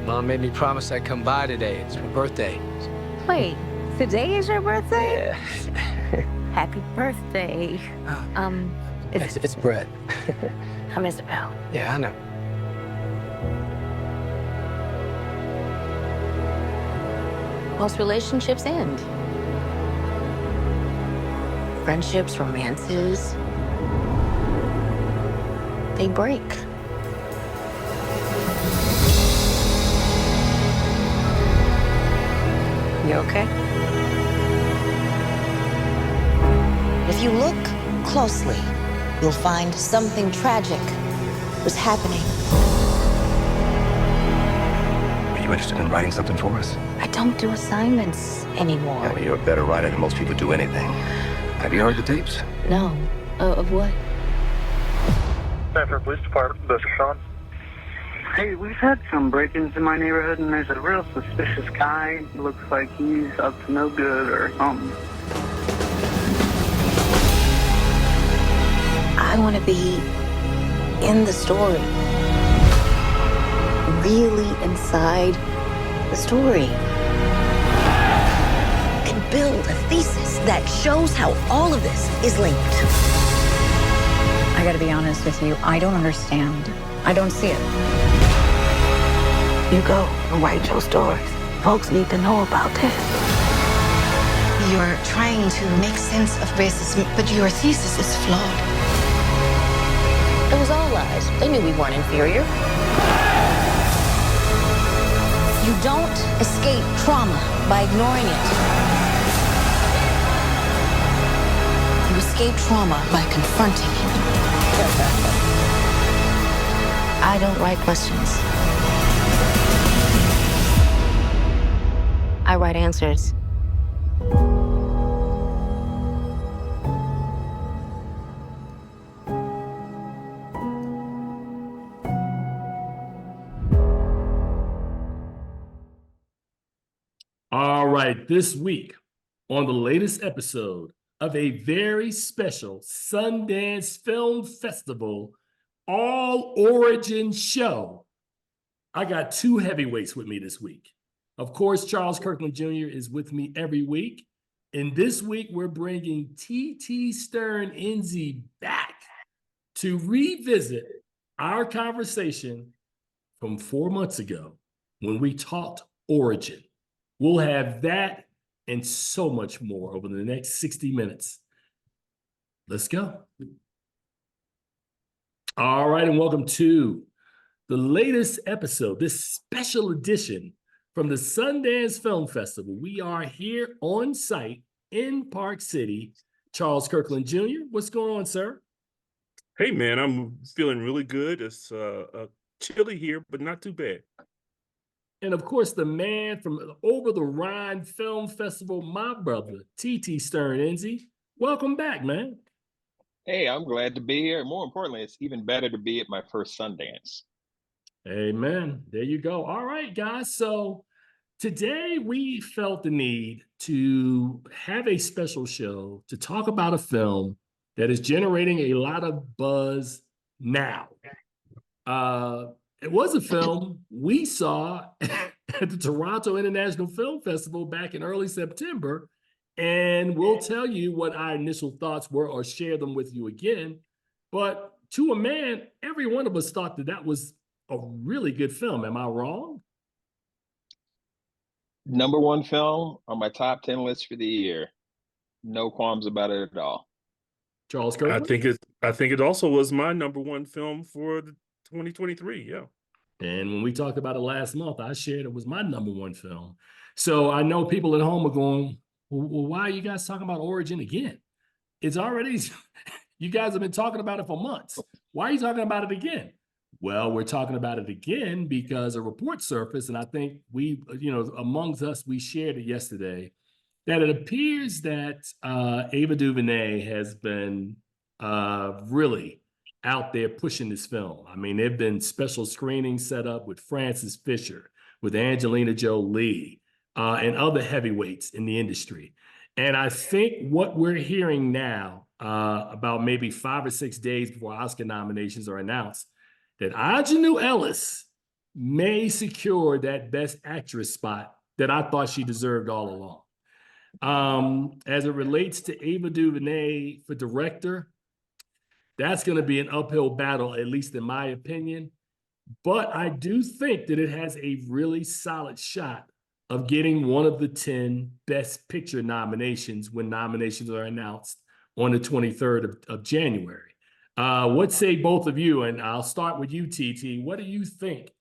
Mom made me promise I'd come by today. It's my birthday. Wait, today is your birthday? Yeah. Happy birthday. It's Brett. I'm Isabel. Yeah, I know. Most relationships end. Friendships, romances, they break. You okay? If you look closely, you'll find something tragic was happening. Are you interested in writing something for us? I don't do assignments anymore. Yeah, you're a better writer than most people do anything. Have you heard the tapes? No. Of what? Sanford Police Department, this is Sean. Hey, we've had some break-ins in my neighborhood, and there's a real suspicious guy. Looks like he's up to no good or something. I want to be in the story. Really inside the story. And build a thesis that shows how all of this is linked. I gotta be honest with you, I don't understand. I don't see it. You go and write your stories. Folks need to know about this. You're trying to make sense of racism, but your thesis is flawed. It was all lies. They knew we weren't inferior. You don't escape trauma by ignoring it. You escape trauma by confronting it. I don't write questions. I write answers. All right, this week on the latest episode of a very special Sundance Film Festival All Origin show, I got two heavyweights with me this week. Of course, Charles Kirkland Jr. is with me every week. And this week, we're bringing T.T. Stern Enzi back to revisit our conversation from 4 months ago when we talked Origin. We'll have that and so much more over the next 60 minutes. Let's go. All right, and welcome to the latest episode, this special edition from the Sundance Film Festival. We are here on site in Park City. Charles Kirkland Jr., what's going on, sir? Hey, man, I'm feeling really good. It's chilly here, but not too bad. And of course, the man from Over the Rhine Film Festival, my brother, T.T. Stern Enzi. Welcome back, man. Hey, I'm glad to be here. More importantly, it's even better to be at my first Sundance. Amen. There you go. All right, guys. So today we felt the need to have a special show to talk about a film that is generating a lot of buzz now. It was a film we saw at the Toronto International Film Festival back in early September, and we'll tell you what our initial thoughts were or share them with you again. But to a man, every one of us thought that that was a really good film. Am I wrong? #1 film on my top 10 list for the year. No qualms about it at all. Charles Kirkland? I think it also was my #1 film for 2023. Yeah. And when we talked about it last month, I shared it was my #1 film. So I know people at home are going, well, why are you guys talking about Origin again? It's already, you guys have been talking about it for months. Why are you talking about it again? Well, we're talking about it again because a report surfaced, and I think we, amongst us, we shared it yesterday, that it appears that Ava Duvernay has been really out there pushing this film. I mean, there've been special screenings set up with Frances Fisher, with Angelina Jolie, and other heavyweights in the industry. And I think what we're hearing now, about maybe 5 or 6 days before Oscar nominations are announced, that Aunjanue Ellis may secure that Best Actress spot that I thought she deserved all along. As it relates to Ava DuVernay for director, that's going to be an uphill battle, at least in my opinion. But I do think that it has a really solid shot of getting one of the 10 Best Picture nominations when nominations are announced on the 23rd of January. What say both of you? And I'll start with you, TT. What do you think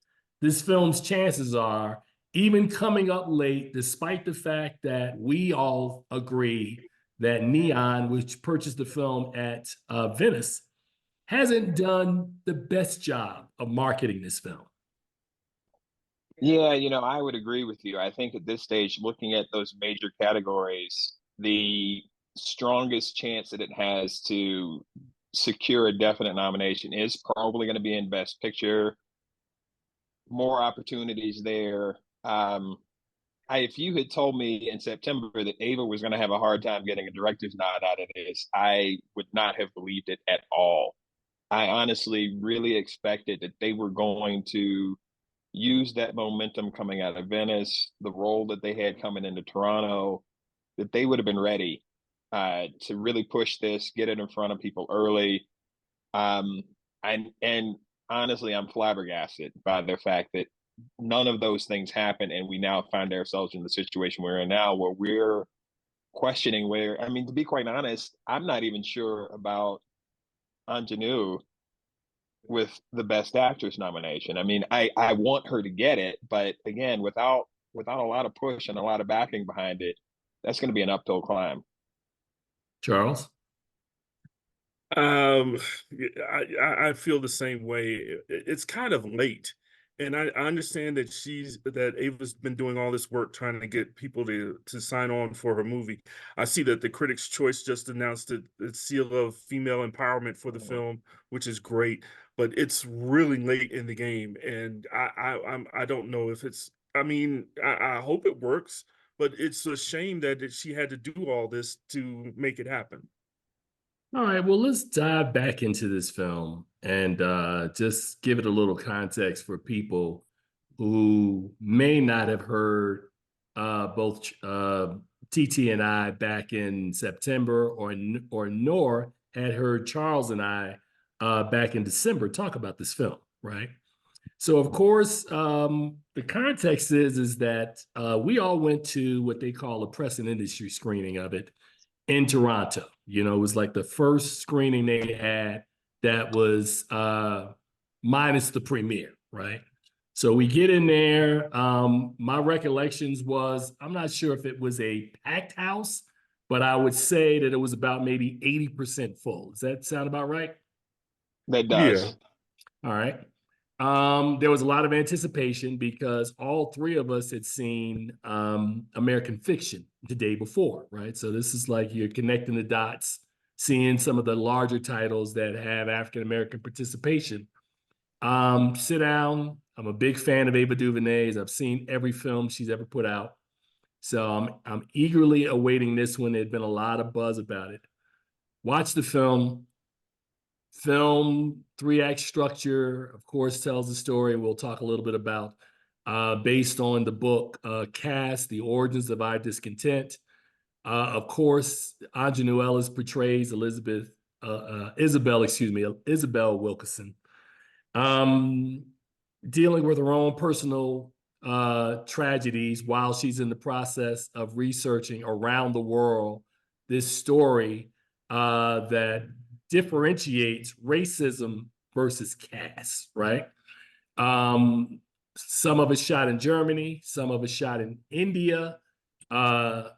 this film's chances are, even coming up late, despite the fact that we all agree that Neon, which purchased the film at Venice, hasn't done the best job of marketing this film? Yeah, I would agree with you. I think at this stage, looking at those major categories, the strongest chance that it has to secure a definite nomination is probably going to be in Best Picture. More opportunities there. If you had told me in September that Ava was going to have a hard time getting a director's nod out of this, I would not have believed it at all. I honestly really expected that they were going to use that momentum coming out of Venice, the role that they had coming into Toronto, that they would have been ready to really push this, get it in front of people early. And honestly, I'm flabbergasted by the fact that none of those things happen, and we now find ourselves in the situation we're in now, where we're questioning where. I mean, to be quite honest, I'm not even sure about Aunjanue with the Best Actress nomination. I mean, I want her to get it, but again, without a lot of push and a lot of backing behind it, that's going to be an uphill climb. Charles? I feel the same way. It's kind of late. And I understand that Ava's been doing all this work trying to get people to sign on for her movie. I see that the Critics' Choice just announced the seal of female empowerment for the film, which is great. But it's really late in the game, and I don't know if it's. I mean, I hope it works, but it's a shame that she had to do all this to make it happen. All right, well, let's dive back into this film and just give it a little context for people who may not have heard both TT and I back in September, or nor had heard Charles and I back in December talk about this film, right? So, of course, the context is that we all went to what they call a press and industry screening of it in Toronto. It was like the first screening they had that was minus the premiere, right? So we get in there. My recollections was, I'm not sure if it was a packed house, but I would say that it was about maybe 80% full. Does that sound about right? That does. Yeah. All right. There was a lot of anticipation because all three of us had seen American Fiction the day before, right? So this is like you're connecting the dots, seeing some of the larger titles that have African-American participation. Sit down. I'm a big fan of Ava DuVernay's. I've seen every film she's ever put out. So I'm eagerly awaiting this one. There'd been a lot of buzz about it. Watch the film. Film 3-act structure, of course, tells the story we'll talk a little bit about based on the book Caste, The Origins of Our Discontent. Of course, Aunjanue Ellis portrays Isabel Wilkerson, dealing with her own personal tragedies while she's in the process of researching around the world this story that differentiates racism versus caste, right? Some of it shot in Germany, some of it shot in India. I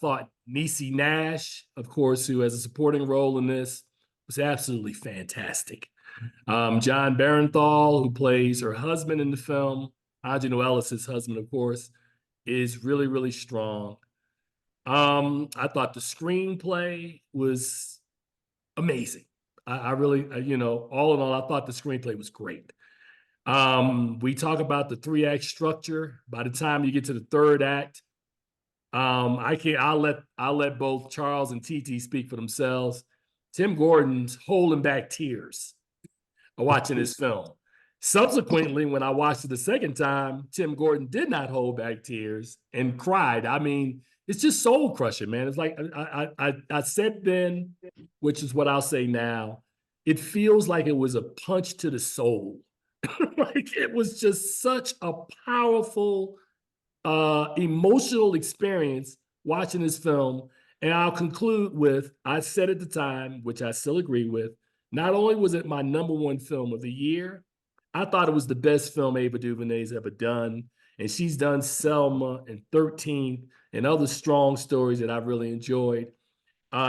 thought Niecy Nash, of course, who has a supporting role in this, was absolutely fantastic. Jon Bernthal, who plays her husband in the film, Aunjanue Ellis' husband, of course, is really, really strong. I thought the screenplay was amazing. I really, all in all, I thought the screenplay was great. We talk about the 3-act structure. By the time you get to the 3rd act, I'll let both Charles and TT speak for themselves. Tim Gordon's holding back tears watching this film. Subsequently, when I watched it the second time, Tim Gordon did not hold back tears and cried. I mean, it's just soul crushing, man. It's like I said then, which is what I'll say now. It feels like it was a punch to the soul. Like it was just such a powerful, emotional experience watching this film. And I'll conclude with, I said at the time, which I still agree with, not only was it my #1 film of the year, I thought it was the best film Ava DuVernay's ever done. And she's done Selma and 13 and other strong stories that I've really enjoyed.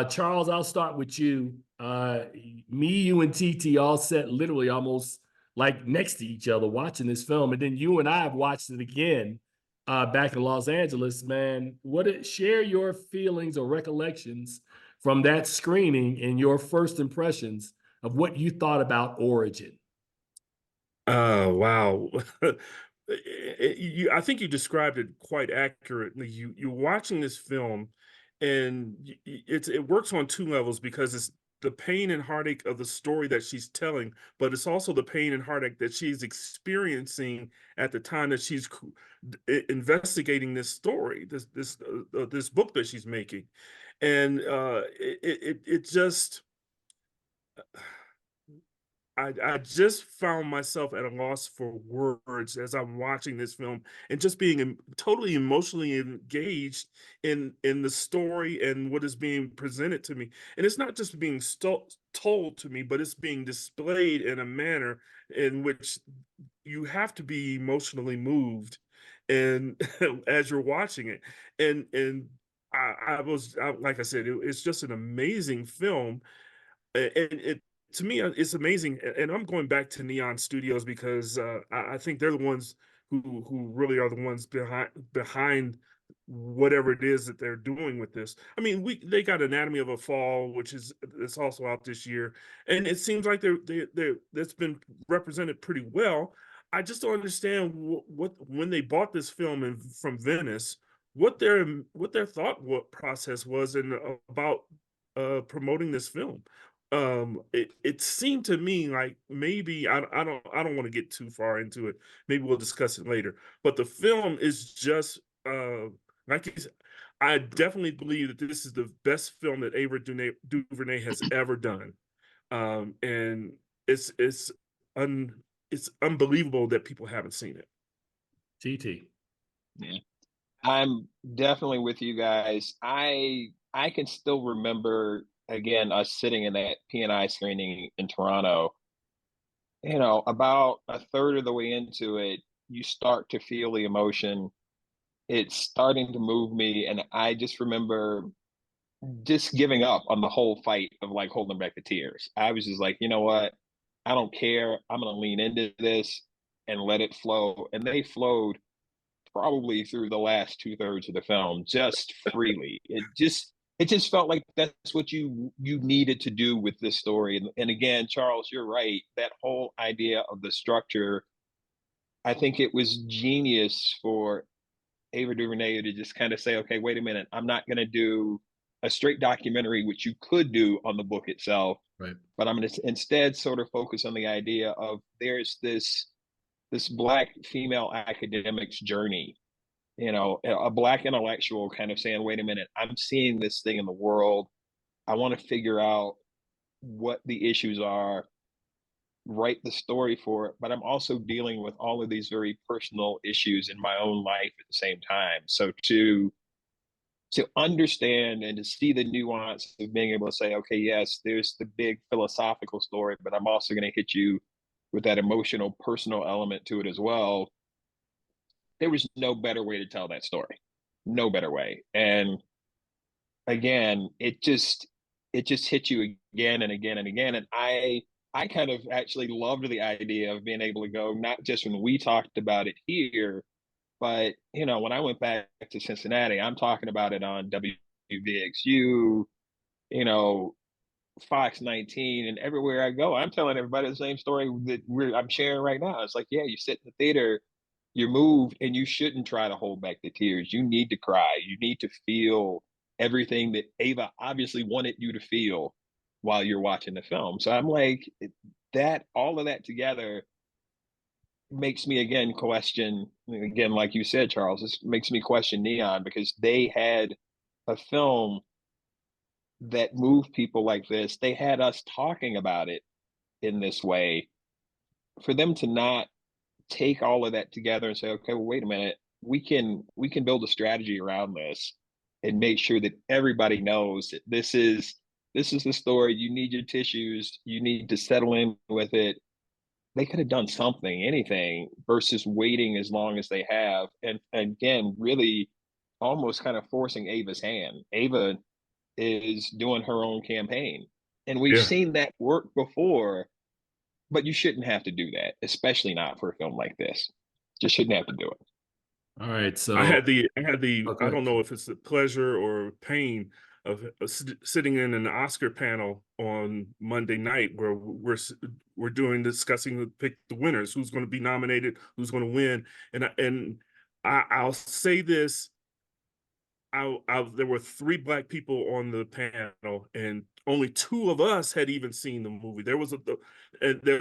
Charles, I'll start with you. Me, you, and TT all sat literally almost like next to each other watching this film. And then you and I have watched it again back in Los Angeles, man. Share your feelings or recollections from that screening and your first impressions of what you thought about Origin. Wow. I think you described it quite accurately. You're watching this film, and it works on two levels because it's the pain and heartache of the story that she's telling, but it's also the pain and heartache that she's experiencing at the time that she's investigating this story, this book that she's making, and it just. I just found myself at a loss for words as I'm watching this film and just being totally emotionally engaged in the story and what is being presented to me. And it's not just being told to me, but it's being displayed in a manner in which you have to be emotionally moved and as you're watching it. And like I said, it's just an amazing film. And it to me, it's amazing, and I'm going back to Neon Studios because I think they're the ones who really are the ones behind whatever it is that they're doing with this. I mean, they got Anatomy of a Fall, which it's also out this year, and it seems like that's been represented pretty well. I just don't understand what when they bought this film from Venice, what their thought process was about promoting this film. It seemed to me like maybe I don't want to get too far into it. Maybe we'll discuss it later. But the film is just like you said, I definitely believe that this is the best film that Ava DuVernay has ever done. And it's unbelievable that people haven't seen it. TT. Yeah. I'm definitely with you guys. I can still remember again us sitting in that P&I screening in Toronto. You know, about a third of the way into it, you start to feel the emotion. It's starting to move me, and I just remember just giving up on the whole fight of like holding back the tears. I was just like, you know what? I don't care. I'm going to lean into this and let it flow. And they flowed probably through the last 2/3 of the film just freely. It just felt like that's what you needed to do with this story. And again, Charles, you're right. That whole idea of the structure, I think it was genius for Ava DuVernay to just kind of say, okay, wait a minute, I'm not going to do a straight documentary, which you could do on the book itself, right? But I'm going to instead sort of focus on the idea of there's this Black female academic's journey, you know, a Black intellectual kind of saying, wait a minute, I'm seeing this thing in the world. I want to figure out what the issues are, write the story for it, but I'm also dealing with all of these very personal issues in my own life at the same time. So to understand and to see the nuance of being able to say, okay, yes, there's the big philosophical story, but I'm also going to hit you with that emotional, personal element to it as well. There was no better way to tell that story. No better way. And again, it just hit you again and again and again. And I kind of actually loved the idea of being able to go, not just when we talked about it here, but, you know, when I went back to Cincinnati, I'm talking about it on WVXU, you know, Fox 19, and everywhere I go, I'm telling everybody the same story that I'm sharing right now. It's like, yeah, you sit in the theater, you're moved, and you shouldn't try to hold back the tears. You need to cry. You need to feel everything that Ava obviously wanted you to feel while you're watching the film. So I'm like, that all of that together, makes me again question, again, like you said, Charles, this makes me question Neon, because they had a film that moved people like this. They had us talking about it in this way. For them to not take all of that together and say, okay, well, wait a minute, we can build a strategy around this and make sure that everybody knows that this is the story. You need your tissues, you need to settle in with it. They could have done something, anything, versus waiting as long as they have, and again, really almost kind of forcing Ava's hand. Ava is doing her own campaign, and we've Yeah. seen that work before. But you shouldn't have to do that, especially not for a film like this. Just shouldn't have to do it. All right, so I had the go I don't ahead. know if it's the pleasure or pain of sitting in an Oscar panel on Monday night where we're discussing pick the winners, who's going to be nominated, who's going to win, I'll say this. There were 3 Black people on the panel, and only 2 of us had even seen the movie. There's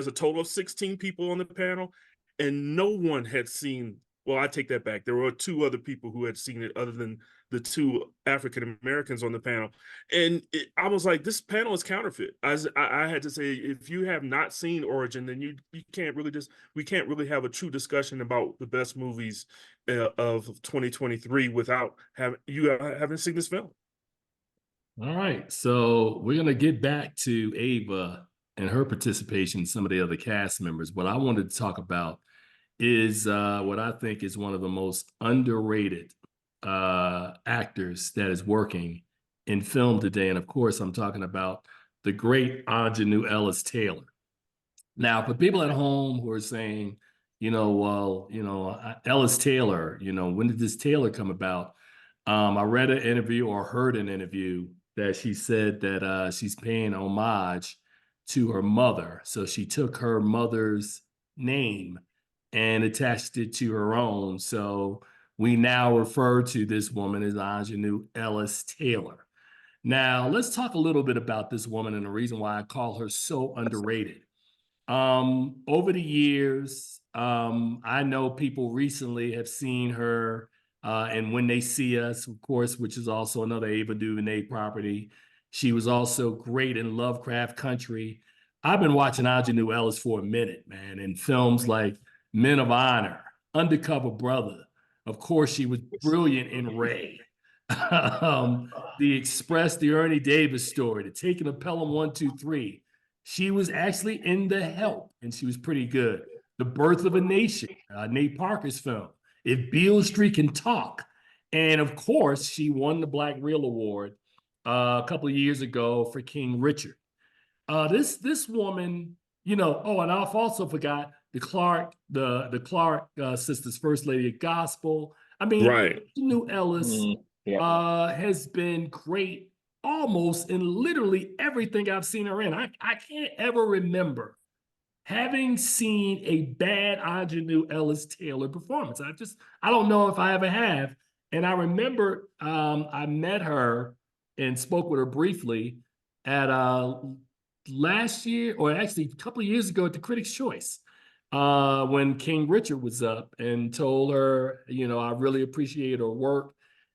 a total of 16 people on the panel, and no one had seen. Well, I take that back. There were 2 other people who had seen it, other than the 2 African Americans on the panel. And I was like, this panel is counterfeit. I had to say, if you have not seen Origin, then you can't really we can't really have a true discussion about the best movies of 2023 without having seen this film. All right, so we're gonna get back to Ava and her participation in some of the other cast members. What I wanted to talk about is what I think is one of the most underrated actors that is working in film today. And of course, I'm talking about the great Aunjanue Ellis-Taylor. Now, for people at home who are saying, Ellis-Taylor, when did this Taylor come about? I read an interview or heard an interview that she said that she's paying homage to her mother. So she took her mother's name and attached it to her own. So we now refer to this woman as Aunjanue Ellis-Taylor. Now, let's talk a little bit about this woman and the reason why I call her so underrated. Over the years, I know people recently have seen her and When They See Us, of course, which is also another Ava DuVernay property. She was also great in Lovecraft Country. I've been watching Aunjanue Ellis for a minute, man, in films like Men of Honor, Undercover Brother. Of course, she was brilliant in Ray. The Express, the Ernie Davis story, the Taking of Pelham 1, 2, 3. She was actually in The Help, and she was pretty good. The Birth of a Nation, Nate Parker's film. If Beale Street Can Talk. And of course, she won the Black Reel Award a couple of years ago for King Richard. This woman, and I've also forgot the Clark sisters, First Lady of Gospel. I mean, Right. Aunjanue Ellis has been great almost in literally everything I've seen her in. I can't ever remember having seen a bad Aunjanue Ellis-Taylor performance. I don't know if I ever have. And I remember I met her and spoke with her briefly at last year, or actually a couple of years ago at the Critics' Choice, when King Richard was up, and told her, I really appreciate her work.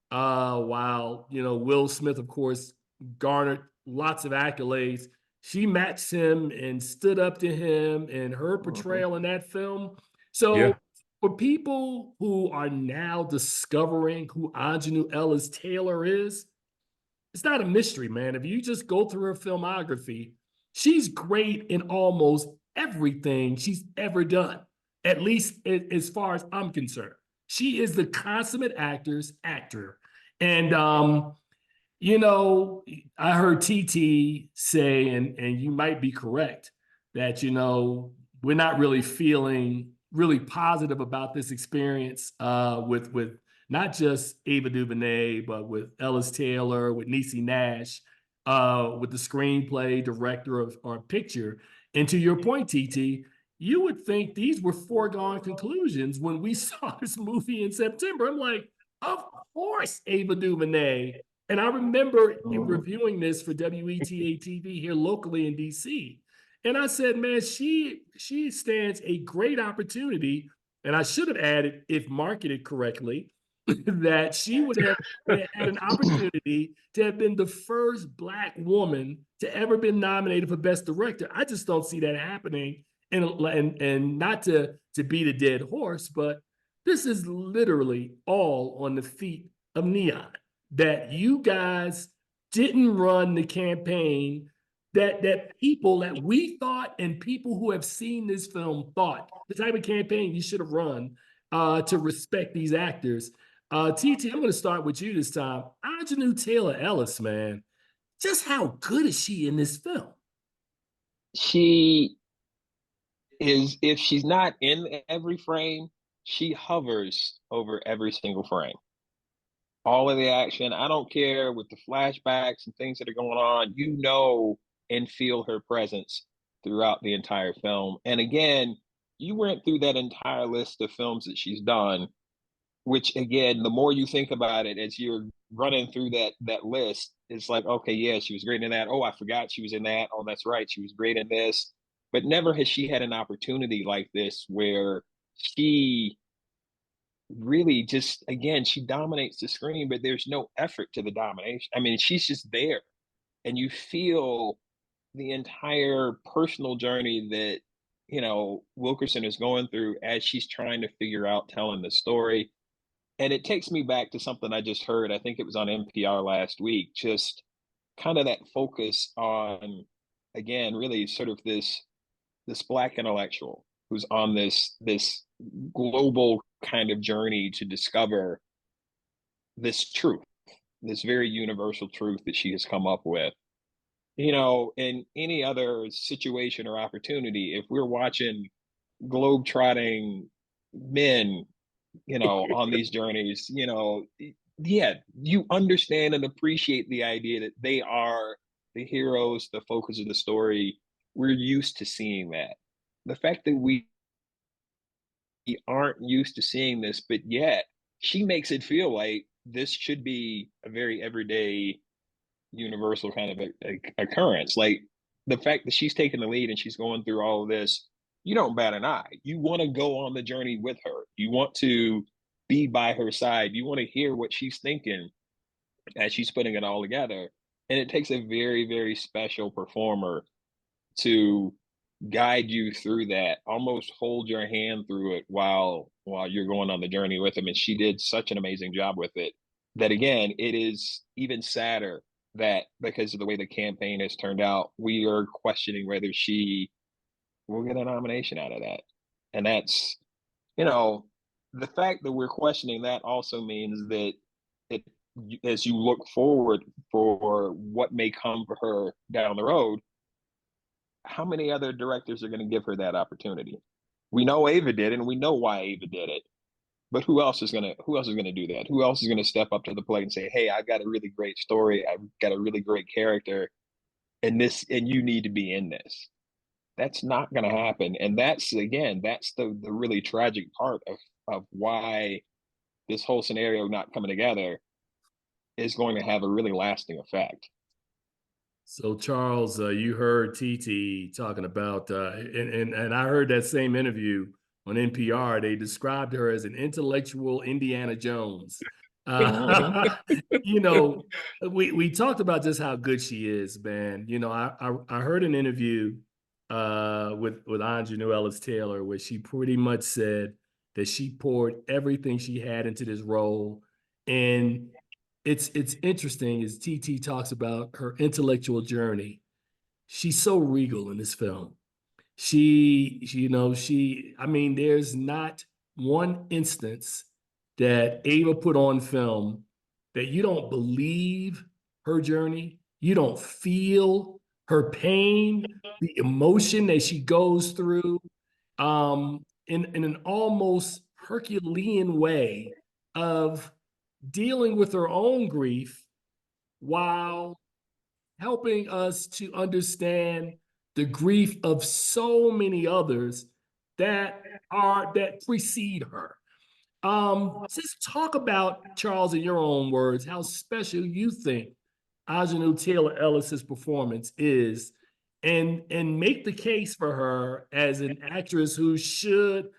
While, Will Smith, of course, garnered lots of accolades, she matched him and stood up to him in her portrayal in that film. So for people who are now discovering who Aunjanue Ellis-Taylor is, it's not a mystery, man. If you just go through her filmography, she's great in almost everything she's ever done, at least as far as I'm concerned. She is the consummate actor. And, I heard TT say, and you might be correct, that, we're not really feeling really positive about this experience with not just Ava DuVernay, but with Ellis-Taylor, with Niecy Nash, with the screenplay, director or picture. And to your point, TT, you would think these were foregone conclusions when we saw this movie in September. I'm like, of course, Ava DuVernay. And I remember reviewing this for WETA TV here locally in DC. And I said, man, she stands a great opportunity. And I should have added, if marketed correctly, that she would have had an opportunity to have been the first Black woman to ever been nominated for Best Director. I just don't see that happening. And not to beat a dead horse, but this is literally all on the feet of Neon. That you guys didn't run the campaign that people that we thought and people who have seen this film thought the type of campaign you should have run to respect these actors. TT, I'm going to start with you this time. Aunjanue Ellis, man, just how good is she in this film? She is, if she's not in every frame, she hovers over every single frame. All of the action, I don't care with the flashbacks and things that are going on, you know, and feel her presence throughout the entire film. And again, you went through that entire list of films that she's done, which again, the more you think about it as you're running through that list, it's like, okay, yeah, she was great in that. Oh, I forgot she was in that. Oh, that's right, she was great in this. But never has she had an opportunity like this where she really just, again, she dominates the screen, but there's no effort to the domination. I mean, she's just there. And you feel the entire personal journey that, you know, Wilkerson is going through as she's trying to figure out telling the story. And it takes me back to something I just heard. I think it was on NPR last week, just kind of that focus on, again, really sort of this Black intellectual who's on this global kind of journey to discover this truth, this very universal truth that she has come up with. You know, in any other situation or opportunity, if we're watching globe-trotting men, you know, on these journeys, you know, yeah, you understand and appreciate the idea that they are the heroes, the focus of the story. We're used to seeing that. The fact that we aren't used to seeing this, but yet she makes it feel like this should be a very everyday, universal kind of a occurrence. Like the fact that she's taking the lead and she's going through all of this, you don't bat an eye. You want to go on the journey with her. You want to be by her side. You want to hear what she's thinking as she's putting it all together. And it takes a very, very special performer to guide you through that, almost hold your hand through it while you're going on the journey with him. And she did such an amazing job with it that, again, it is even sadder that because of the way the campaign has turned out, we are questioning whether she will get a nomination out of that. And that's, you know, the fact that we're questioning that also means that it, as you look forward for what may come for her down the road, how many other directors are going to give her that opportunity? We know Ava did, and we know why Ava did it. But who else is gonna do that? Who else is gonna step up to the plate and say, "Hey, I've got a really great story. I've got a really great character, and you need to be in this." That's not gonna happen, and that's the really tragic part of why this whole scenario not coming together is going to have a really lasting effect. So Charles, you heard TT talking about, and I heard that same interview on NPR. They described her as an intellectual Indiana Jones. You know, we talked about just how good she is, man. You know, I heard an interview with Aunjanue Ellis-Taylor where she pretty much said that she poured everything she had into this role, and it's interesting as TT talks about her intellectual journey. She's so regal in this film. I mean, there's not one instance that Ava put on film that you don't believe her journey, you don't feel her pain, the emotion that she goes through, in an almost Herculean way of dealing with her own grief while helping us to understand the grief of so many others that precede her. Just talk about, Charles, in your own words, how special you think Aunjanue Ellis's performance is and make the case for her as an actress who should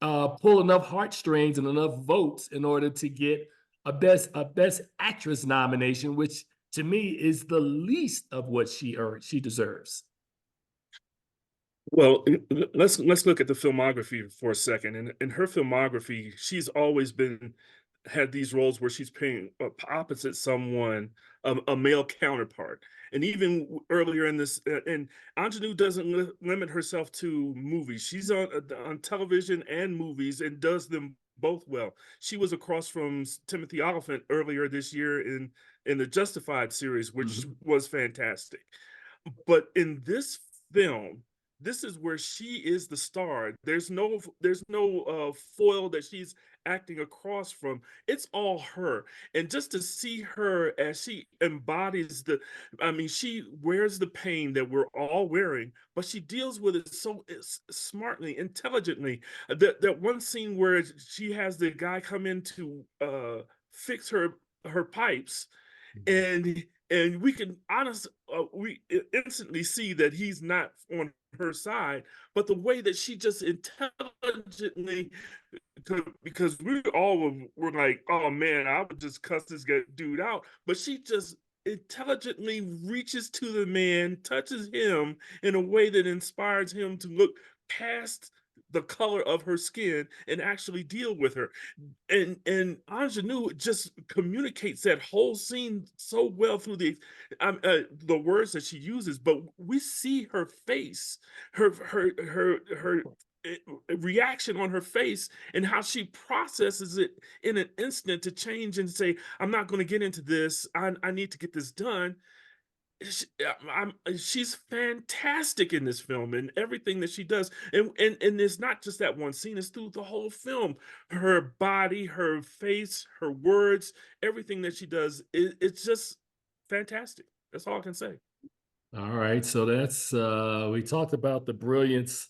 pull enough heartstrings and enough votes in order to get a best actress nomination, which to me is the least of what she deserves. Well, let's look at the filmography for a second. And in her filmography, she's always had these roles where she's playing opposite someone, a male counterpart. And even earlier in this, and Aunjanue doesn't limit herself to movies. She's on television and movies and does them both well. She was across from Timothy Oliphant earlier this year in the Justified series, which was fantastic. But in this film, this is where she is the star. There's no foil that she's acting across from. It's all her. And just to see her as she embodies she wears the pain that we're all wearing, but she deals with it so smartly, intelligently. That one scene where she has the guy come in to fix her pipes, and we can we instantly see that he's not on her side, but the way that she just intelligently, because we all were like, oh man, I would just cuss this dude out, but she just intelligently reaches to the man, touches him in a way that inspires him to look past the color of her skin and actually deal with her. And Aunjanue just communicates that whole scene so well through the words that she uses, but we see her face, her reaction on her face, and how she processes it in an instant to change and say, I'm not going to get into this. I need to get this done. She's fantastic in this film and everything that she does, and it's not just that one scene, it's through the whole film. Her body, her face, her words, everything that she does, it's just fantastic. That's all I can say. All right, so that's we talked about the brilliance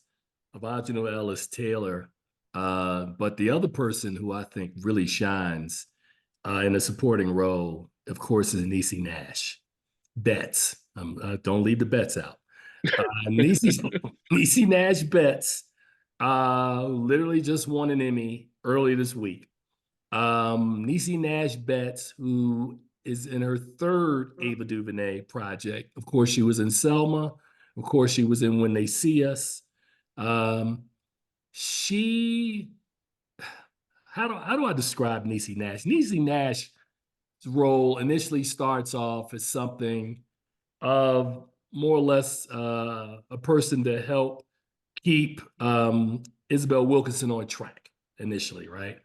of Aunjanue Ellis-Taylor, but the other person who I think really shines in a supporting role, of course, is Niecy Nash-Betts. Don't leave the Betts out. Niecy Nash-Betts literally just won an Emmy early this week. Niecy Nash-Betts, who is in her third Ava Duvernay project. Of course, she was in Selma. Of course, she was in When They See Us. How do I describe Niecy Nash? Niecy Nash's role initially starts off as something of more or less a person to help keep Isabel Wilkerson on track initially, right?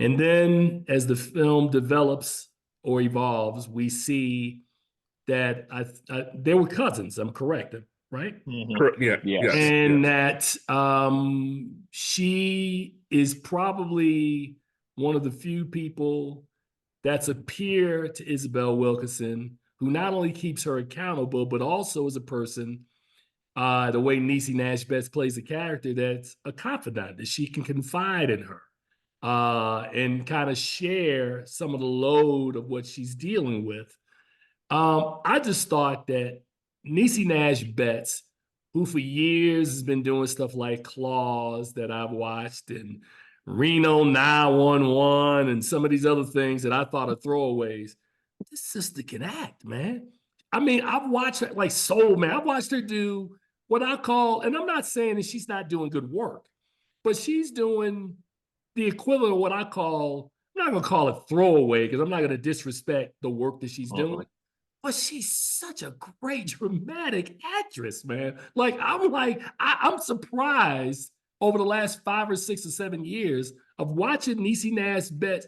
And then as the film develops or evolves, we see that they were cousins, I'm correct, right? Yeah. Yes. And that she is probably one of the few people that's a peer to Isabel Wilkerson, who not only keeps her accountable, but also is a person, the way Niecy Nash-Betts plays a character, that's a confidant, that she can confide in her and kind of share some of the load of what she's dealing with. I just thought that Niecy Nash-Betts, who for years has been doing stuff like Claws that I've watched, and Reno 911 and some of these other things that I thought are throwaways, this sister can act, man. I mean, I've watched her, like Soul Man. I've watched her do what I call, and I'm not saying that she's not doing good work, but she's doing the equivalent of what I call, I'm not going to call it throwaway because I'm not going to disrespect the work that she's doing, but she's such a great dramatic actress, man. I'm surprised over the last 5 or 6 or 7 years of watching Niecy Nash-Betts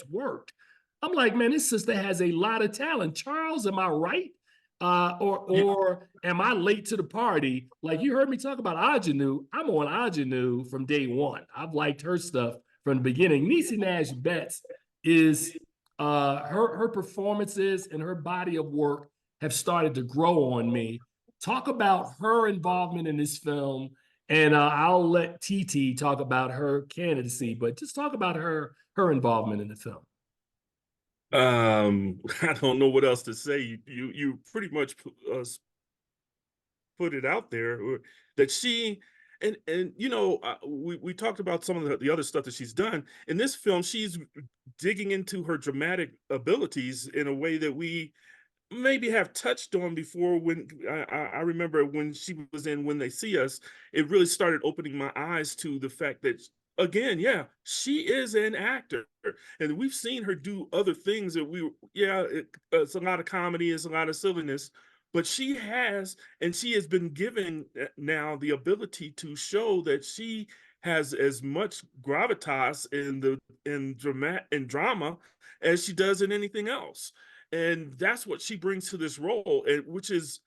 work. I'm like, man, this sister has a lot of talent. Charles, am I right? Or am I late to the party? Like, you heard me talk about Aunjanue. I'm on Aunjanue from day one. I've liked her stuff from the beginning. Niecy Nash-Betts is her performances and her body of work have started to grow on me. Talk about her involvement in this film, and I'll let TT talk about her candidacy, but just talk about her involvement in the film. I don't know what else to say. You pretty much put it out there, that she and you know, we talked about some of the other stuff that she's done in this film. She's digging into her dramatic abilities in a way that we maybe have touched on before. When I remember when she was in When They See Us, it really started opening my eyes to the fact that, again, yeah, she is an actor, and we've seen her do other things that it's a lot of comedy, it's a lot of silliness, but she has been given now the ability to show that she has as much gravitas in drama as she does in anything else. And that's what she brings to this role, and which is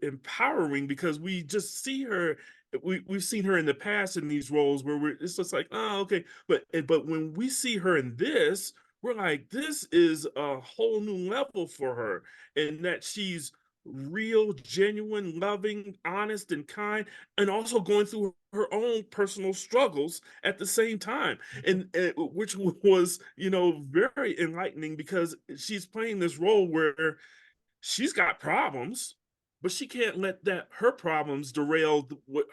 empowering, because we just see her. We've seen her in the past in these roles where it's just like, oh, okay, but when we see her in this, we're like, this is a whole new level for her, and that she's real, genuine, loving, honest, and kind, and also going through her own personal struggles at the same time, and which was, you know, very enlightening, because she's playing this role where she's got problems, but she can't let her problems derail what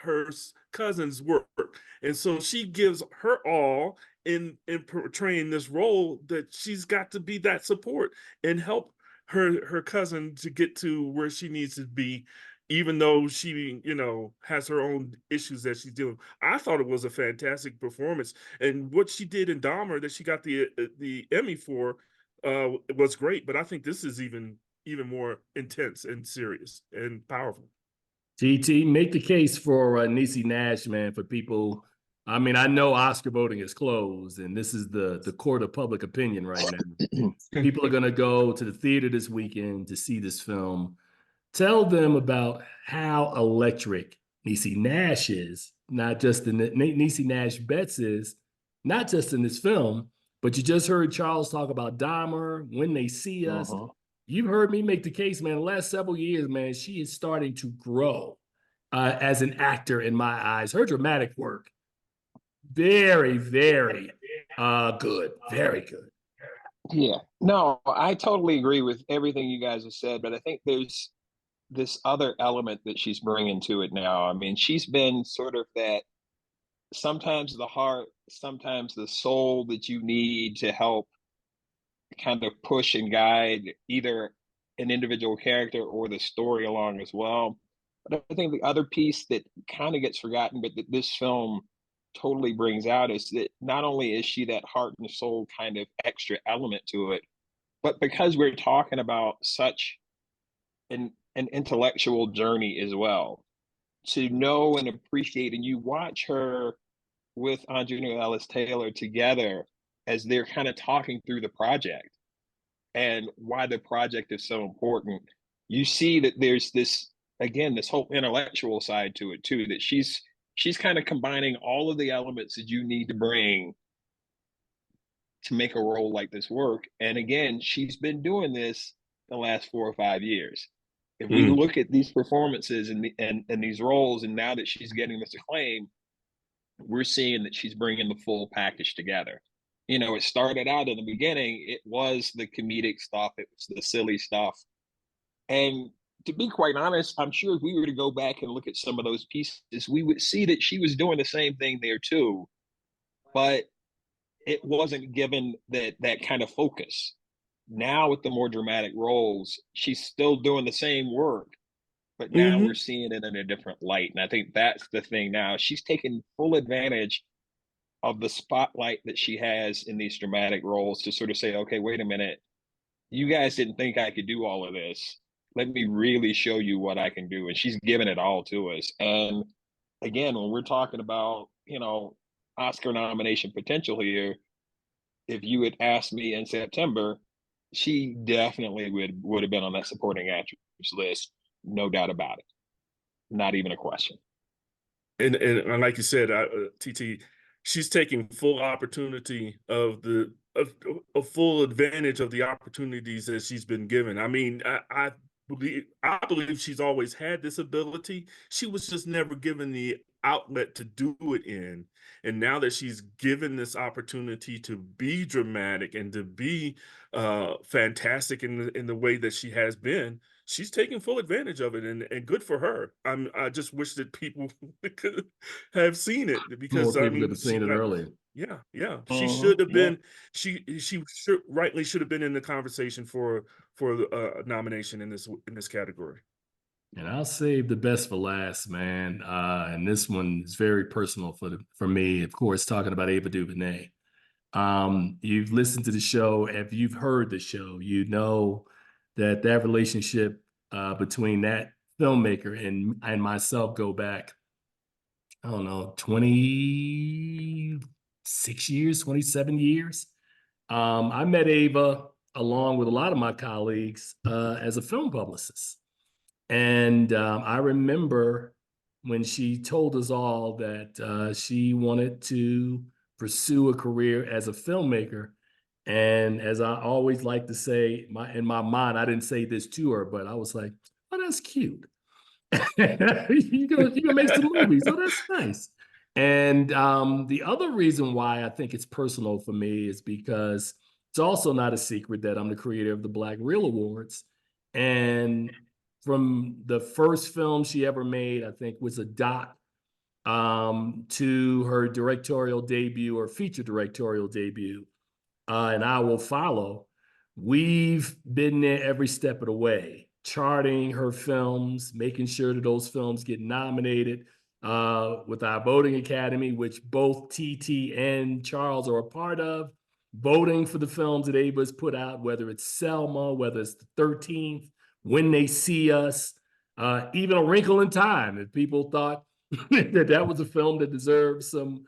cousin's work. And so she gives her all in portraying this role, that she's got to be that support and help her cousin to get to where she needs to be, even though she, you know, has her own issues that she's dealing with. I thought it was a fantastic performance, and what she did in Dahmer that she got the Emmy for was great. But I think this is even more intense and serious and powerful. TT, make the case for Niecy Nash, man, for people. I mean, I know Oscar voting is closed, and this is the court of public opinion right now. People are going to go to the theater this weekend to see this film. Tell them about how electric Niecy Nash is, not just in Niecy Nash-Betts is, not just in this film, but you just heard Charles talk about Dahmer, When They See Us. You've heard me make the case, man. The last several years, man, she is starting to grow as an actor in my eyes. Her dramatic work, very, very good. Very good. Yeah, no, I totally agree with everything you guys have said, but I think there's this other element that she's bringing to it now. I mean, she's been sort of that, sometimes the heart, sometimes the soul that you need to help kind of push and guide either an individual character or the story along as well. But I think the other piece that kind of gets forgotten, but that this film totally brings out, is that not only is she that heart and soul kind of extra element to it, but because we're talking about such an intellectual journey as well, to know and appreciate, and you watch her with Aunjanue Ellis-Taylor together as they're kind of talking through the project and why the project is so important. You see that there's this, again, this whole intellectual side to it too, that she's kind of combining all of the elements that you need to bring to make a role like this work. And again, she's been doing this the last 4 or 5 years. If we look at these performances and these roles, and now that she's getting this acclaim, we're seeing that she's bringing the full package together. You know, it started out in the beginning, it was the comedic stuff, it was the silly stuff. And to be quite honest, I'm sure if we were to go back and look at some of those pieces, we would see that she was doing the same thing there too, but it wasn't given that kind of focus. Now with the more dramatic roles, she's still doing the same work, but now we're seeing it in a different light. And I think that's the thing now. She's taking full advantage of the spotlight that she has in these dramatic roles to sort of say, okay, wait a minute, you guys didn't think I could do all of this. Let me really show you what I can do. And she's giving it all to us. And again, when we're talking about, you know, Oscar nomination potential here, if you had asked me in September, she definitely would have been on that supporting actress list, no doubt about it. Not even a question. And like you said, TT, she's taking full opportunity of a full advantage of the opportunities that she's been given. I mean, I believe she's always had this ability. She was just never given the outlet to do it in. And now that she's given this opportunity to be dramatic and to be fantastic in the way that she has been, she's taking full advantage of it, and good for her. I just wish that people could have seen it, More because I people could mean, have seen it earlier. yeah, she Mhm, should have yeah. been. Rightly should have been in the conversation for a nomination in this category. And I'll save the best for last, man. And this one is very personal for me. Of course, talking about Ava DuVernay. You've listened to the show. If you've heard the show, you know that relationship between that filmmaker and myself go back, I don't know, 26 years, 27 years. I met Ava along with a lot of my colleagues as a film publicist. And I remember when she told us all that she wanted to pursue a career as a filmmaker. And as I always like to say, in my mind, I didn't say this to her, but I was like, "Oh, that's cute. You're gonna make some movies. Oh, that's nice." And the other reason why I think it's personal for me is because it's also not a secret that I'm the creator of the Black Reel Awards. And from the first film she ever made, I think was a doc, to her directorial debut or feature directorial debut, and I Will Follow. We've been there every step of the way, charting her films, making sure that those films get nominated with our voting academy, which both TT and Charles are a part of, voting for the films that Ava's put out, whether it's Selma, whether it's the 13th, When They See Us, even A Wrinkle in Time. If people thought that was a film that deserved some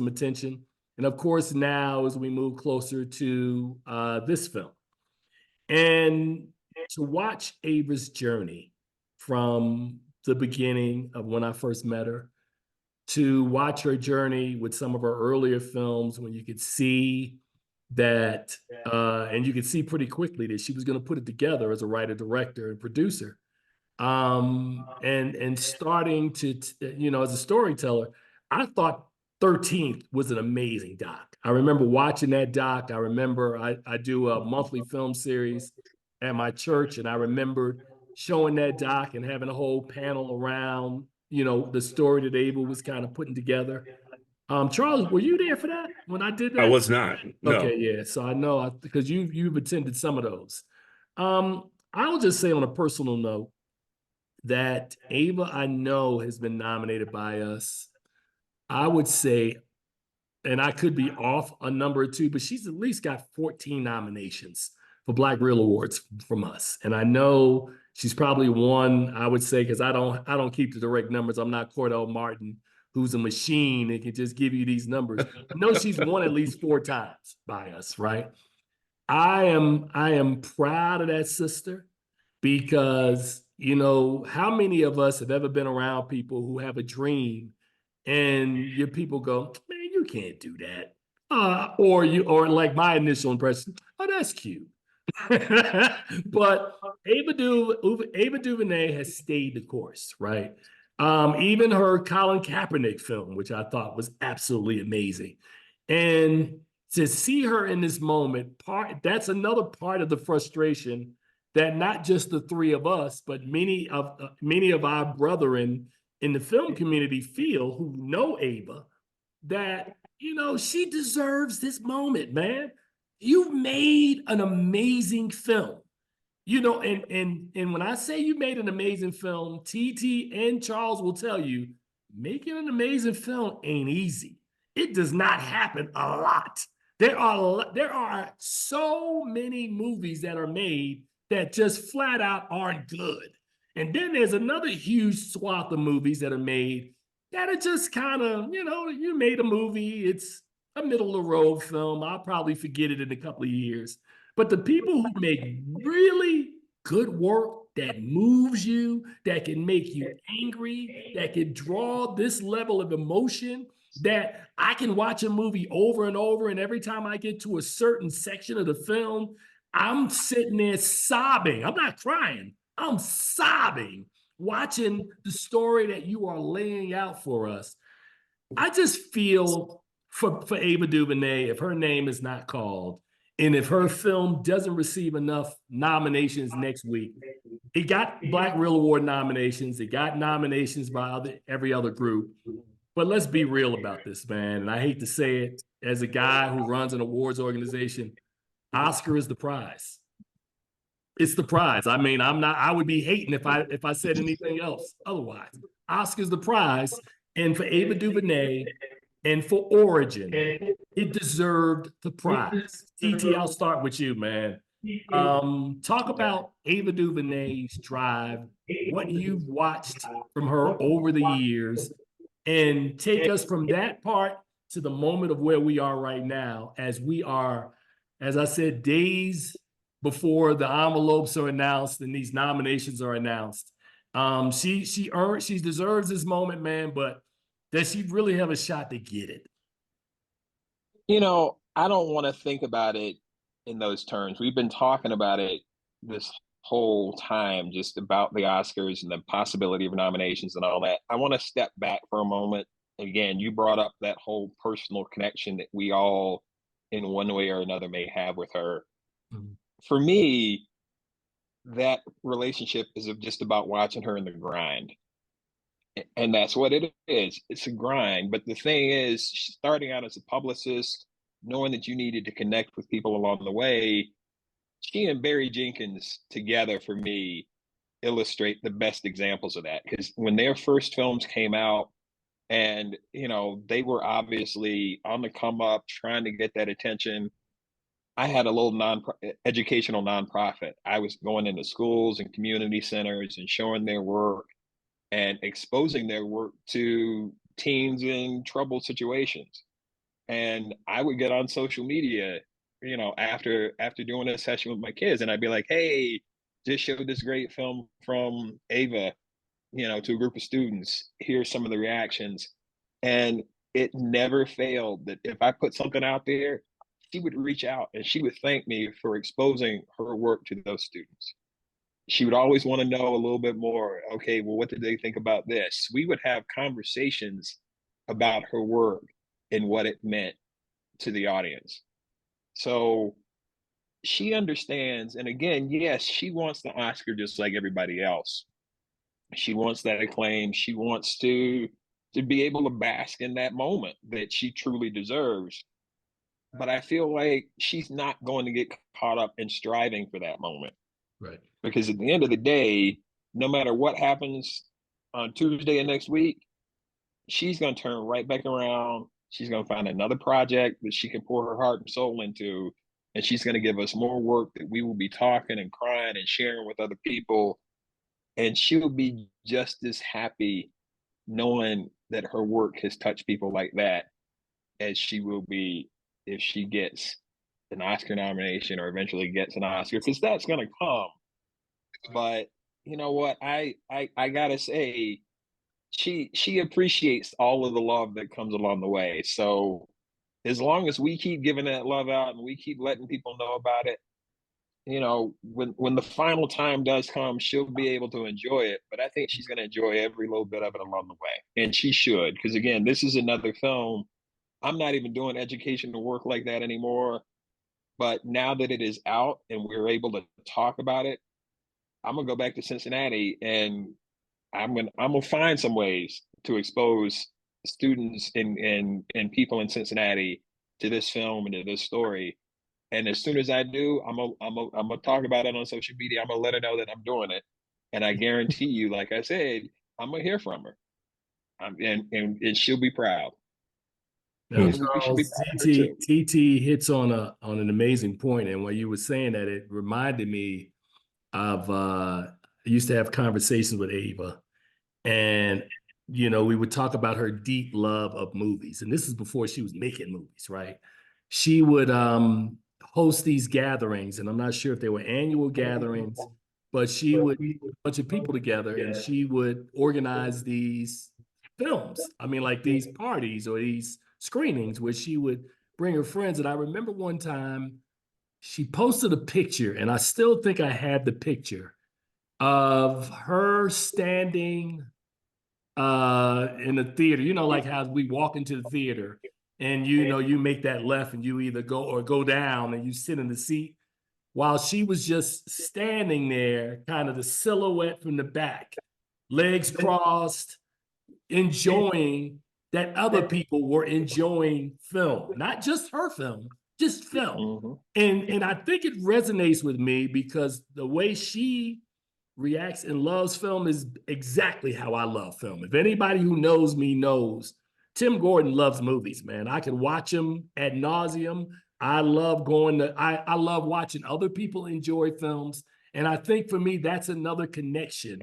attention. And of course, now as we move closer to this film, and to watch Ava's journey from the beginning of when I first met her, to watch her journey with some of her earlier films, when you could see that, and you could see pretty quickly that she was going to put it together as a writer, director, and producer, and starting to as a storyteller. I thought 13th was an amazing doc. I remember watching that doc. I remember I do a monthly film series at my church, and I remember showing that doc and having a whole panel around the story that Abel was kind of putting together. Charles, were you there for that when I did I that? was not. No. Okay, yeah. So I know because you've attended some of those. I'll just say on a personal note that Ava, I know, has been nominated by us. I would say, and I could be off a number or two, but she's at least got 14 nominations for Black Reel Awards from us. And I know she's probably won, I would say, because I don't keep the direct numbers. I'm not Cordell Martin, who's a machine and can just give you these numbers. I know she's won at least 4 times by us, right? I am proud of that sister, because how many of us have ever been around people who have a dream and your people go, "Man, you can't do that," or like my initial impression, "Oh, that's cute." But Ava DuVernay has stayed the course, right? Even her Colin Kaepernick film, which I thought was absolutely amazing, and to see her in this moment, that's another part of the frustration that not just the three of us, but many of our brethren in the film community feel, who know Ava, that she deserves this moment, man. You've made an amazing film. And when I say you made an amazing film, TT and Charles will tell you, making an amazing film ain't easy. It does not happen a lot. There are so many movies that are made that just flat out aren't good. And then there's another huge swath of movies that are made that are just kind of, you made a movie, it's a middle of the road film. I'll probably forget it in a couple of years. But the people who make really good work that moves you, that can make you angry, that can draw this level of emotion, that I can watch a movie over and over, and every time I get to a certain section of the film, I'm sitting there sobbing. I'm not crying. I'm sobbing, watching the story that you are laying out for us. I just feel for Ava DuVernay, if her name is not called, And if her film doesn't receive enough nominations next week, it got Black Reel Award nominations. It got nominations by every other group. But let's be real about this, man. And I hate to say it, as a guy who runs an awards organization, Oscar is the prize. It's the prize. I mean, I would be hating if I said anything else otherwise. Oscar's the prize. And for Ava DuVernay and for Origin, it deserved the prize. TT, I'll start with you, man. Talk about Ava DuVernay's drive, what you've watched from her over the years, and take us from that part to the moment of where we are right now, as we are, as I said, days before the envelopes are announced and these nominations are announced. She deserves this moment, man, but does she really have a shot to get it? You know, I don't want to think about it in those terms. We've been talking about it this whole time, just about the Oscars and the possibility of nominations and all that. I want to step back for a moment. Again, you brought up that whole personal connection that we all, in one way or another, may have with her. Mm-hmm. For me, that relationship is just about watching her in the grind. And that's what it is. It's a grind. But the thing is, starting out as a publicist, knowing that you needed to connect with people along the way, she and Barry Jenkins together, for me, illustrate the best examples of that. Because when their first films came out, and, you know, they were obviously on the come up, trying to get that attention. I had a little educational nonprofit. I was going into schools and community centers and showing their work and exposing their work to teens in troubled situations. And I would get on social media, you know, after doing a session with my kids, and I'd be like, hey, just showed this great film from Ava, you know, to a group of students. Here's some of the reactions. And it never failed that if I put something out there, she would reach out and she would thank me for exposing her work to those students. She would always want to know a little bit more. Okay, well, what did they think about this? We would have conversations about her work and what it meant to the audience. So she understands. And again, yes, she wants the Oscar just like everybody else. She wants that acclaim. She wants to be able to bask in that moment that she truly deserves. But I feel like she's not going to get caught up in striving for that moment. Right. Because at the end of the day, no matter what happens on Tuesday of next week, she's going to turn right back around. She's going to find another project that she can pour her heart and soul into. And she's going to give us more work that we will be talking and crying and sharing with other people. And she'll be just as happy knowing that her work has touched people like that as she will be if she gets an Oscar nomination or eventually gets an Oscar, because that's going to come. But you know what? I got to say, she appreciates all of the love that comes along the way. So as long as we keep giving that love out and we keep letting people know about it, you know, when the final time does come, she'll be able to enjoy it. But I think she's going to enjoy every little bit of it along the way. And she should, because again, this is another film. I'm not even doing educational work like that anymore. But now that it is out and we're able to talk about it, I'm going to go back to Cincinnati and I'm gonna find some ways to expose students and people in Cincinnati to this film and to this story. And as soon as I do, I'm gonna talk about it on social media. I'm gonna let her know that I'm doing it, and I guarantee you, like I said, I'm gonna hear from her, and she'll be proud. Now, Charles, TT hits on an amazing point, and when you were saying that, it reminded me of I used to have conversations with Ava, and you know, we would talk about her deep love of movies, and this is before she was making movies, right? She would host these gatherings, and I'm not sure if they were annual gatherings, but she would get a bunch of people together and she would organize these films. I mean, like these parties or these screenings where she would bring her friends. And I remember one time she posted a picture, and I still think I had the picture of her standing in the theater, you know, like how we walk into the theater, and you make that left and you either go down and you sit in the seat, while she was just standing there, kind of the silhouette from the back, legs crossed, enjoying that other people were enjoying film, not just her film, just film. And I think it resonates with me because the way she reacts and loves film is exactly how I love film. If anybody who knows me knows, Tim Gordon loves movies, man. I can watch him ad nauseum. I love I love watching other people enjoy films. And I think for me, that's another connection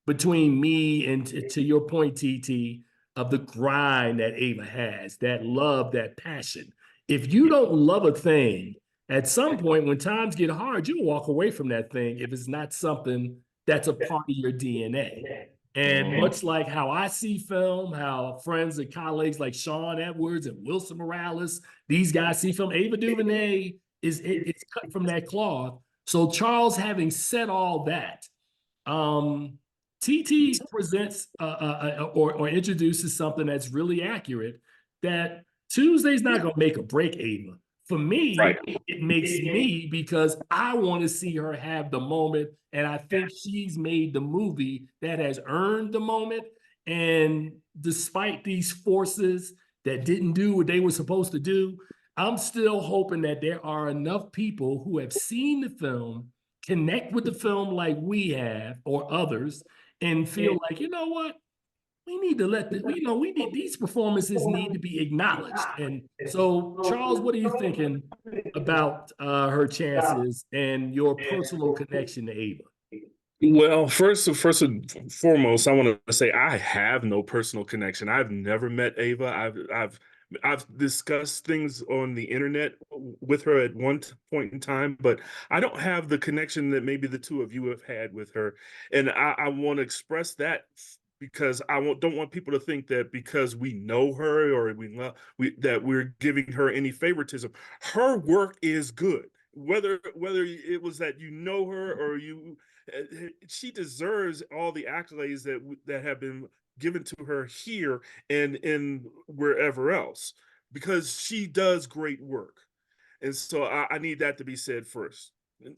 between me and to your point, TT, of the grind that Ava has, that love, that passion. If you don't love a thing, at some point when times get hard, you'll walk away from that thing if it's not something that's a part of your DNA. And much like how I see film, how friends and colleagues like Sean Edwards and Wilson Morales, these guys see film, Ava Duvernay it's cut from that cloth. So Charles, having said all that, TT presents or introduces something that's really accurate, that Tuesday's not going to make or break Ava. For me, it makes me, because I want to see her have the moment. And I think she's made the movie that has earned the moment. And despite these forces that didn't do what they were supposed to do, I'm still hoping that there are enough people who have seen the film, connect with the film like we have or others, and feel like, you know what? We need to we need these performances need to be acknowledged. And so, Charles, what are you thinking about her chances and your personal connection to Ava? Well, first and foremost, I want to say I have no personal connection. I've never met Ava. I've discussed things on the internet with her at one point in time, but I don't have the connection that maybe the two of you have had with her. And I want to express that because don't want people to think that because we know her or that we're giving her any favoritism. Her work is good. Whether it was that you know her or she deserves all the accolades that have been given to her here and wherever else, because she does great work. And so I need that to be said first.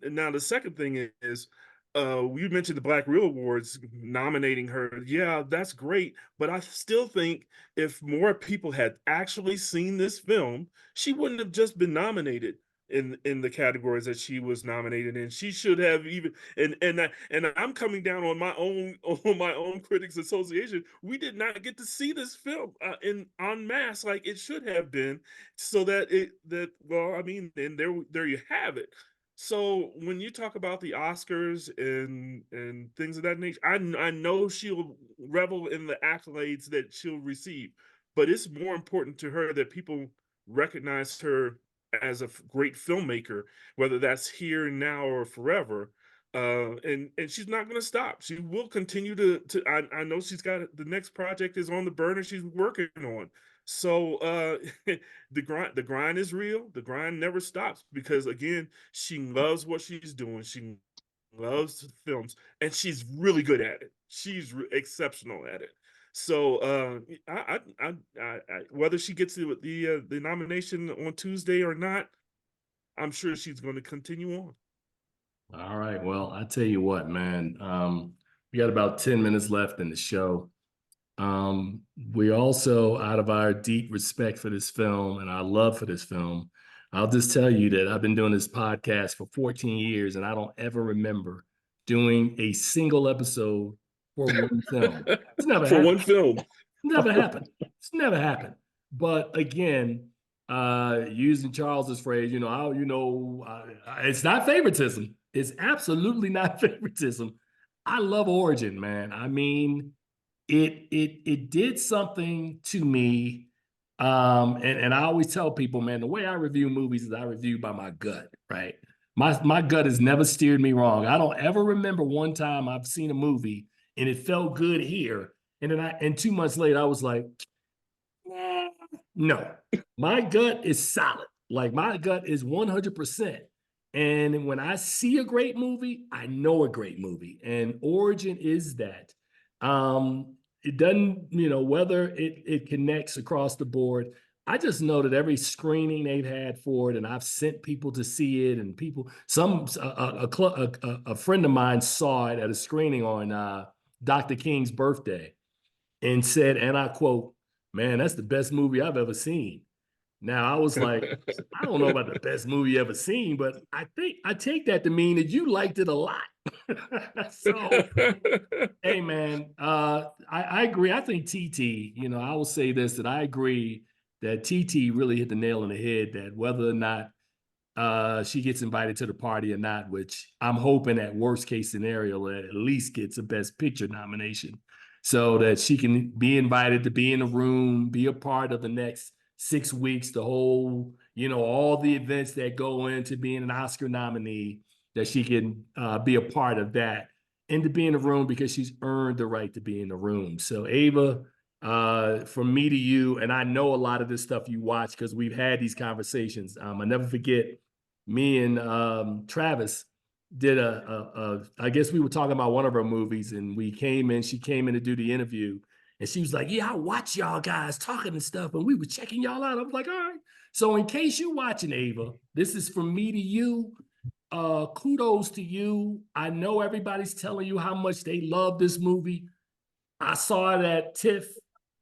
And now the second thing is, you mentioned the Black Reel Awards nominating her. Yeah, that's great. But I still think if more people had actually seen this film, she wouldn't have just been nominated in the categories that she was nominated in. She should have even and I'm coming down on my own critics association. We did not get to see this film in en masse like it should have been, so that and there you have it. So when you talk about the Oscars and things of that nature, I know she'll revel in the accolades that she'll receive, but it's more important to her that people recognize her as a great filmmaker, whether that's here now or forever. And she's not going to stop. She will continue to. I know she's got the next project is on the burner. She's working on. So the grind is real. The grind never stops because again, she loves what she's doing. She loves films, and she's really good at it. She's exceptional at it. So whether she gets the nomination on Tuesday or not, I'm sure she's going to continue on. All right. Well, I tell you what, man. We got about 10 minutes left in the show. We also, out of our deep respect for this film and our love for this film, I'll just tell you that I've been doing this podcast for 14 years, and I don't ever remember doing a single episode for one film. It's never for happened. one film. Never happened. It's never happened. But again, using Charles's phrase, it's not favoritism. It's absolutely not favoritism. I love Origin, man. I mean, it did something to me. And I always tell people, man, the way I review movies is I review by my gut, right? My gut has never steered me wrong. I don't ever remember one time I've seen a movie and it felt good here. And then 2 months later, I was like, no, my gut is solid. Like my gut is 100%. And when I see a great movie, I know a great movie. And Origin is that. It doesn't, whether it connects across the board. I just know that every screening they've had for it, and I've sent people to see it, and people, a friend of mine saw it at a screening on Dr. King's birthday and said, and I quote, "Man, that's the best movie I've ever seen." Now I was like, I don't know about the best movie you ever seen, but I think I take that to mean that you liked it a lot. So, hey man, I agree. I think TT, I will say this, that I agree that TT really hit the nail on the head, that whether or not she gets invited to the party or not, which I'm hoping at worst case scenario at least gets a Best Picture nomination, so that she can be invited to be in the room, be a part of the next 6 weeks, the whole, all the events that go into being an Oscar nominee, that she can be a part of that and to be in the room because she's earned the right to be in the room. So Ava, from me to you, and I know a lot of this stuff you watch because we've had these conversations. I never forget, me and Travis did I guess we were talking about one of her movies, and she came in to do the interview, and she was like, "Yeah, I watch y'all guys talking and stuff, and we were checking y'all out." I was like, "All right." So in case you're watching, Ava, this is from me to you. Kudos to you. I know everybody's telling you how much they love this movie. I saw it at TIFF.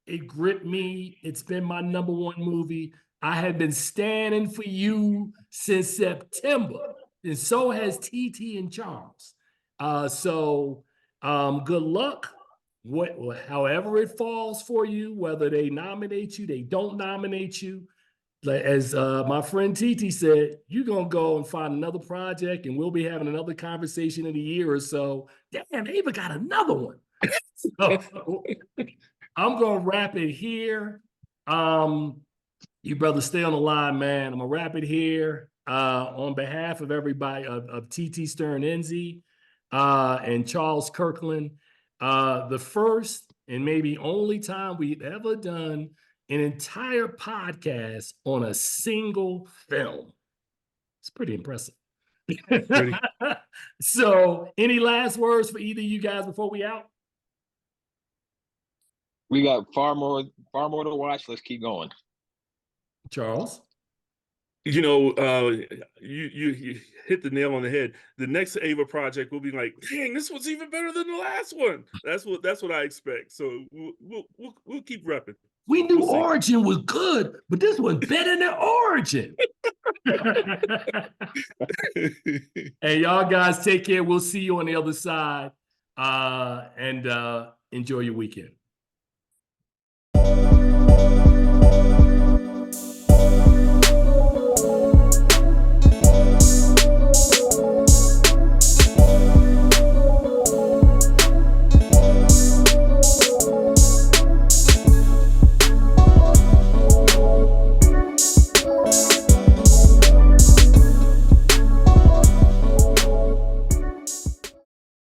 It gripped me. It's been my #1 movie. I have been standing for you since September, and so has TT and Charles. So good luck. However it falls for you, whether they nominate you, they don't nominate you. As my friend TT said, you're going to go and find another project, and we'll be having another conversation in a year or so. Damn, Ava got another one. So, I'm going to wrap it here. You brothers stay on the line, man. I'm going to wrap it here on behalf of everybody, of TT Stern Enzi and Charles Kirkland. The first and maybe only time we've ever done an entire podcast on a single film. It's pretty impressive. So, any last words for either of you guys before we out? We got far more to watch. Let's keep going. Charles? You hit the nail on the head. The next Ava project will be like, dang, this was even better than the last one. That's what I expect. So we'll keep repping. We knew Origin was good, but this one's better than Origin. Hey, y'all guys, take care. We'll see you on the other side. And enjoy your weekend.